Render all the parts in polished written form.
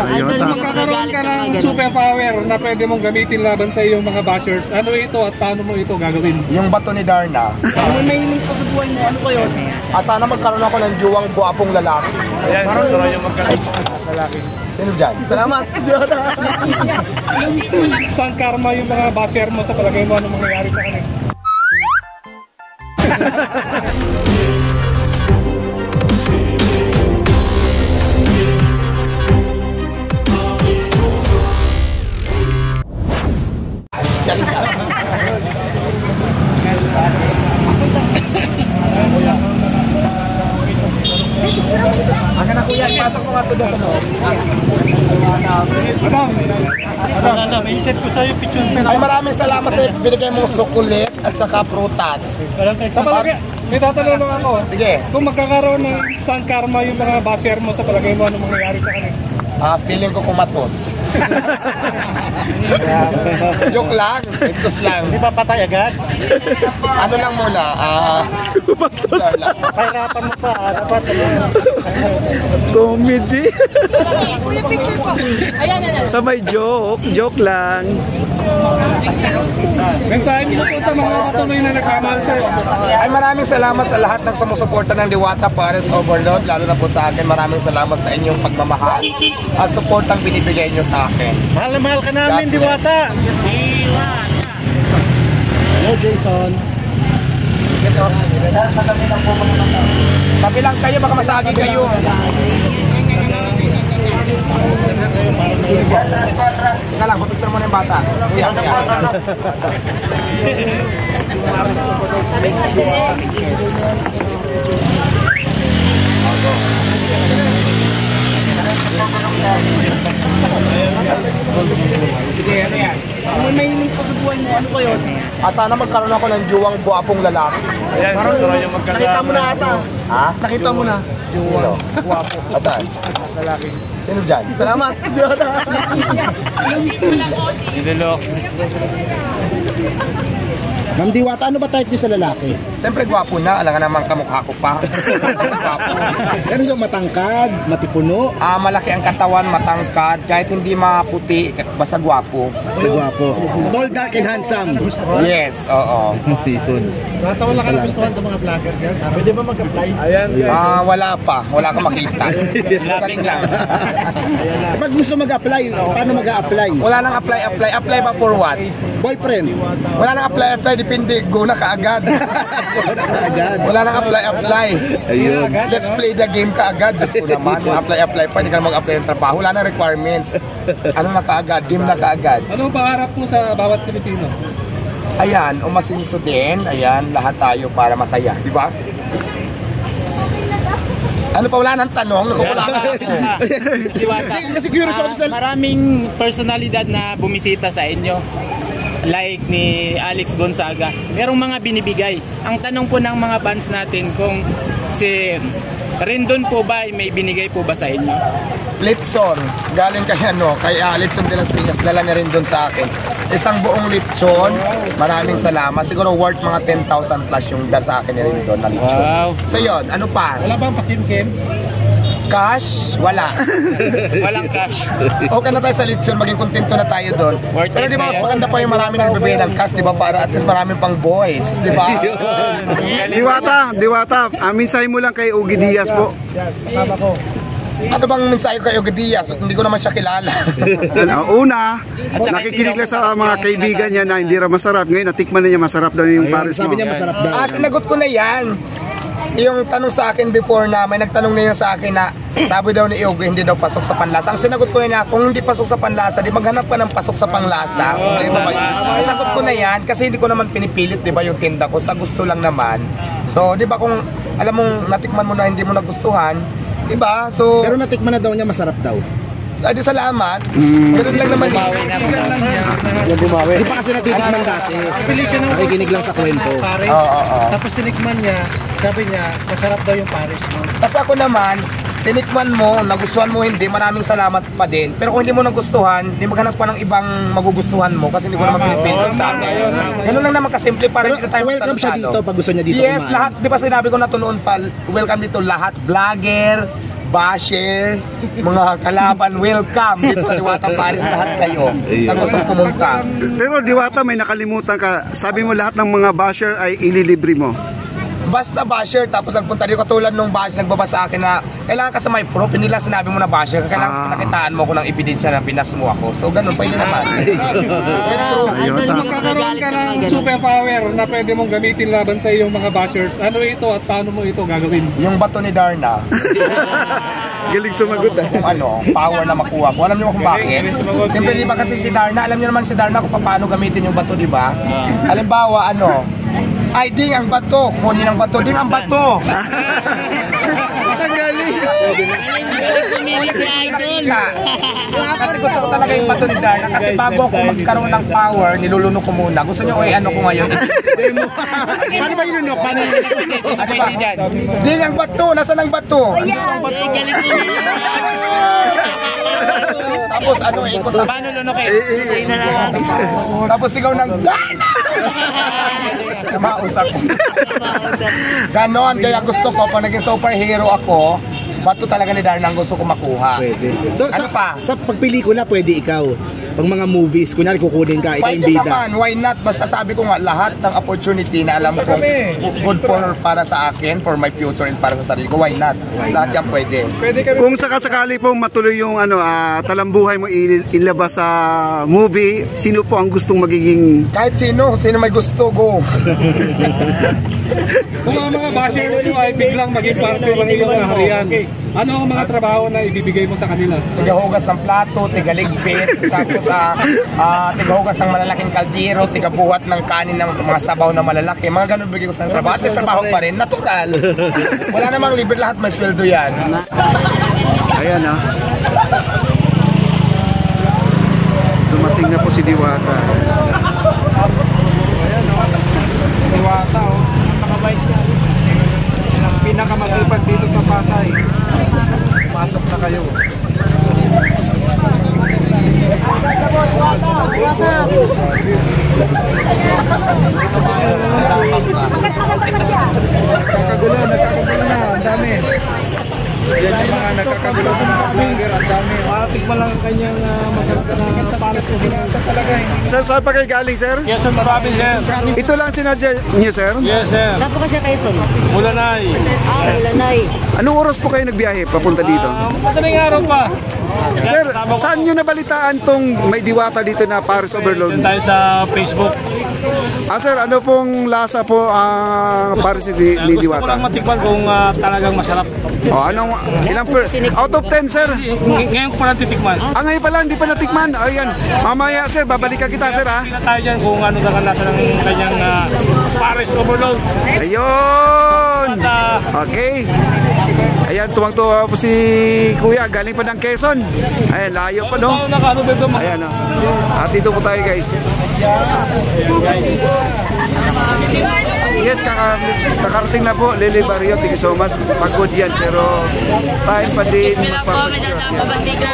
Magkakaroon ka ng superpower na pwede mong gamitin laban sa iyong mga bashers. Ano ito at paano mo ito gagawin? Yung bato ni Darna. Ano may hiling pa sa buhay mo? Ano ba yun? Sana magkaroon ako ng juwang guwapong lalaki. Ayan, siguro yung magkaroon lalaki. Sino dyan? Salamat! Saan karma yung mga basher mo sa palagay mo? Anong mangyayari sa kanila? Ang na kuya, ipasok mo nga ito doon sa loob. Madam, may set ko sa'yo picture. Ay, maraming salamat sa binigay mong sukulit at saka prutas. Sa palagay, may tatanong ako. Sige. Kung magkakaroon ng saan karma yung mga basher mo sa palagay mo, anong mangyayari sa kanila? Feeling ko kumatos. Joke lang. Itsos lang. Hindi pa patay agad? Ano lang muna. Kumatos. Pahirapan mo pa. Dapat Comedy. Kuya, picture ko. Ayan. Sa may joke. Joke lang. mensahe mo po sa mga patuloy na nagmamahal sa'yo. Ay, maraming salamat sa lahat ng sumusuporta ng Diwata Pares Overload. Lalo na po sa akin. Maraming salamat sa inyong pagmamahal at suportang binibigay nyo sa akin. Mahal na mahal ka namin, Diwata. Hello, Jason. Tabi lang kayo, baka masagi kayo. Teka lang, pupicture mo na yung bata. Kuya. Sige, ano yan? Ano may hiling pa sa buhay mo? Ano ba yun? Sana magkaroon ako ng juwang guwapong lalaki. Ayan, siguro yung Nakita mo na ata. Ha? Nakita mo na. Sino? Guwapo. Asan? lalaki. Sino dyan? Salamat! Nilolok. Ma'am Diwata, ano ba type niyo sa lalaki? Siyempre gwapo na, alam nga naman kamukha ko pa. Gwapo. Ano siya, matangkad, matipuno? Malaki ang katawan, matangkad, kahit hindi maputi, basta gwapo. Sa gwapo. Tall, dark, and handsome. Yes, oo. Yun. Wala ka nagustuhan sa mga vlogger guys? Pwede ba mag-apply? Ayan. Wala pa, wala akong makita. Saling lang. Kapag gusto mag-apply, paano mag-apply? Wala nang apply. Apply ba for what? Boyfriend. Wala nang apply, depende, go na kaagad. Wala nang apply. Ayun. Let's play the game kaagad. Just ko naman, apply pa, hindi ka na mag-apply ng trabaho. Wala nang requirements. Ano na kaagad, game na kaagad. Anong pangarap mo sa bawat Pilipino? Ayan, umasinso din. Ayan, lahat tayo para masaya. Di ba? Ano pa, wala nang tanong? Wala ka ako. Kasi curious ako sa... Maraming personalidad na bumisita sa inyo. Like ni Alex Gonzaga. Merong mga binibigay. Ang tanong po ng mga fans natin kung si Rendon po ba may binigay po ba sa inyo? Litson, galing kay Litson de las Piñas, dala na rin doon sa akin. Isang buong litson, maraming salamat. Siguro worth mga 10,000 plus yung dala sa akin ni Rendon na litson. Wow. So yun, ano pa? Wala bang pakim-kim? Cash? Wala. Walang cash. Okay na tayo sa litson, maging kontento na tayo doon. Worth Pero it di ba, na mas yan. maganda pa yung marami nagbibigay ng cash, di ba? Para at least maraming pang boys, di ba? Diwata, mensahe mo lang kay Ogie Diaz po. Kasama ko. Ano bang mensahe ko kay Ogie Diaz? Hindi ko naman siya kilala. Una, nakikinig lang sa mga kaibigan niya na hindi raw masarap. Ngayon, natikman na niya masarap daw yung pares mo. Sabi niya masarap daw. Sinagot ko na yan. Yung tanong sa akin before na may nagtanong na yan sa akin na sabi daw ni Ogie hindi daw pasok sa panlasa. Ang sinagot ko na kung hindi pasok sa panlasa, di maghanap ka ng pasok sa panlasa. Di ba? Nasagot ko na yan kasi hindi ko naman pinipilit, di ba, yung tinda ko. Sa gusto lang naman. So, di ba, kung alam mong natikman mo na hindi mo nagustuhan, di ba? So, Pero natikman na daw niya masarap daw. di salamat. Ganun lang naman. Hindi pa kasi natitikman dati. Nakikinig lang sa kwento. Pares. Tapos tinikman niya, sabi niya, masarap daw yung pares mo. Kasi ako naman, tinikman mo, nagustuhan mo hindi, maraming salamat pa din. Pero kung hindi mo nagustuhan, hindi maghanap pa ng ibang magugustuhan mo kasi hindi ko naman pinipindot sa akin. Ganun lang naman kasimple para Pero hindi tayo welcome siya dito pag gusto niya dito Yes, kumain. lahat, di ba sinabi ko na to noon pa, welcome dito lahat, vlogger, basher, mga kalaban, welcome dito sa Diwata Paris, lahat kayo na gustong pumunta. Pero Diwata, may nakalimutan ka. Sabi mo lahat ng mga basher ay ililibre mo. Basta basher, tapos nagpunta dito katulad nung basher, nagbaba sa akin na kailangan ka sa my proof, hindi lang sinabi mo na basher, kailangan nakitaan mo ko ng ebidensya na pinas mo ako. So ganun, pwede naman. With proof. Magkakaroon ka ng superpower na pwede mong gamitin laban sa iyong mga bashers. Ano ito at paano mo ito gagawin? Yung bato ni Darna, Galing sumagot kung ano, power na makuha ko. Alam niyo kung bakit? Siyempre di ba kasi si Darna, alam niyo naman si Darna kung paano gamitin yung bato, di ba? Halimbawa, ay ding ang bato, kunin ang bato, ding ang bato. Sa galing. Pumili si Idol. Kasi gusto ko talaga yung bato ni Darna kasi bago ako magkaroon ng power, nilulunok ko muna. Gusto niyo ano ko ngayon? Paano ba inunok? Paano Ano ba? Ding ang bato, nasaan ang bato? Tapos ikot ang Paano lunokin? tapos sigaw ng Darna! Mausap ko. Ganon, kaya gusto ko, pag naging superhero ako, bato talaga ni Darna ang gusto ko makuha. Pwede. So, Ano pa? sa pagpelikula, pwede ikaw. Pag mga movies, kunyari kukunin ka, ikaw yung Pwede bida. naman, why not? Basta sabi ko nga, lahat ng opportunity na alam ko good para sa akin, for my future and para sa sarili ko, why not? Lahat yan pwede. Kung sakasakali po matuloy yung talambuhay mo ilabas sa movie, sino po ang gustong magiging... Kahit sino may gusto, go. Kung ang mga bashers mo ay biglang maging parte ng iyong harian, ano ang mga trabaho na ibibigay mo sa kanila? Tigahugas ng plato, tigaligpit, tapos tigahugas ng malalaking kaldero, tigabuhat ng kanin ng mga sabaw na malalaki. Mga ganun bigay ko sa trabaho. At least trabaho pa rin, natural. Wala namang libre, lahat may sweldo yan. Ayan dumating na po si Diwata. Diwata, napakabait niya. Ang pinakamasipag dito sa Pasay. Pasok na kayo. Nagkakagulo na, ang dami. Yan yung mga nagkakagulo ng mga vlogger, ang dami. Matikman lang ang kanyang masarap na palas sa ginagawa talaga. Sir, saan pa kayo galing, sir? Yes, sir, marami, sir. Ito lang sinadya niyo, sir? Yes, sir. Dapat ka siya kayo son. Mulanay. Lanay. Anong oras po kayo nagbiyahe papunta dito? Madaling araw pa. Sir, saan nyo nabalitaan tong may Diwata dito na Paris Overload? Tayo sa Facebook. Sir, ano pong lasa po Paris ni Gusto ko lang Diwata? matikman kung talagang masarap. Out of 10, sir? Ngayon ko pa lang titikman. Ngayon pa lang, hindi pa natikman. Ayan, mamaya, sir, babalikan kita, sir, ha? Tingnan tayo dyan kung ano ang lasa ng kanyang Paris Overload. Ayun! At Okay. Ayan, tuwang-tuwa po si Kuya, galing pa ng Quezon. Ayan, layo pa, no? Ayan, no? At dito po tayo, guys. Yes, kakarating na po, Lily Barrio, thank you so much. Pagod yan, pero time pa din. Pabandika.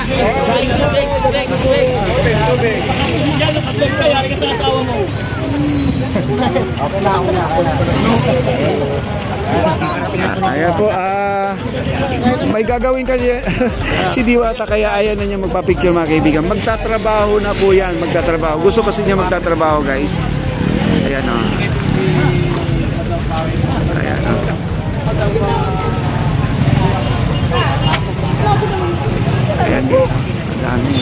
Ayan po, may gagawin kasi si Diwata, kaya ayan na niya magpa-picture, mga kaibigan. Magtatrabaho na po yan, magtatrabaho. Gusto kasi niya magtatrabaho, guys. Ayan, o. Ayan, o. Ayan, guys. Dami.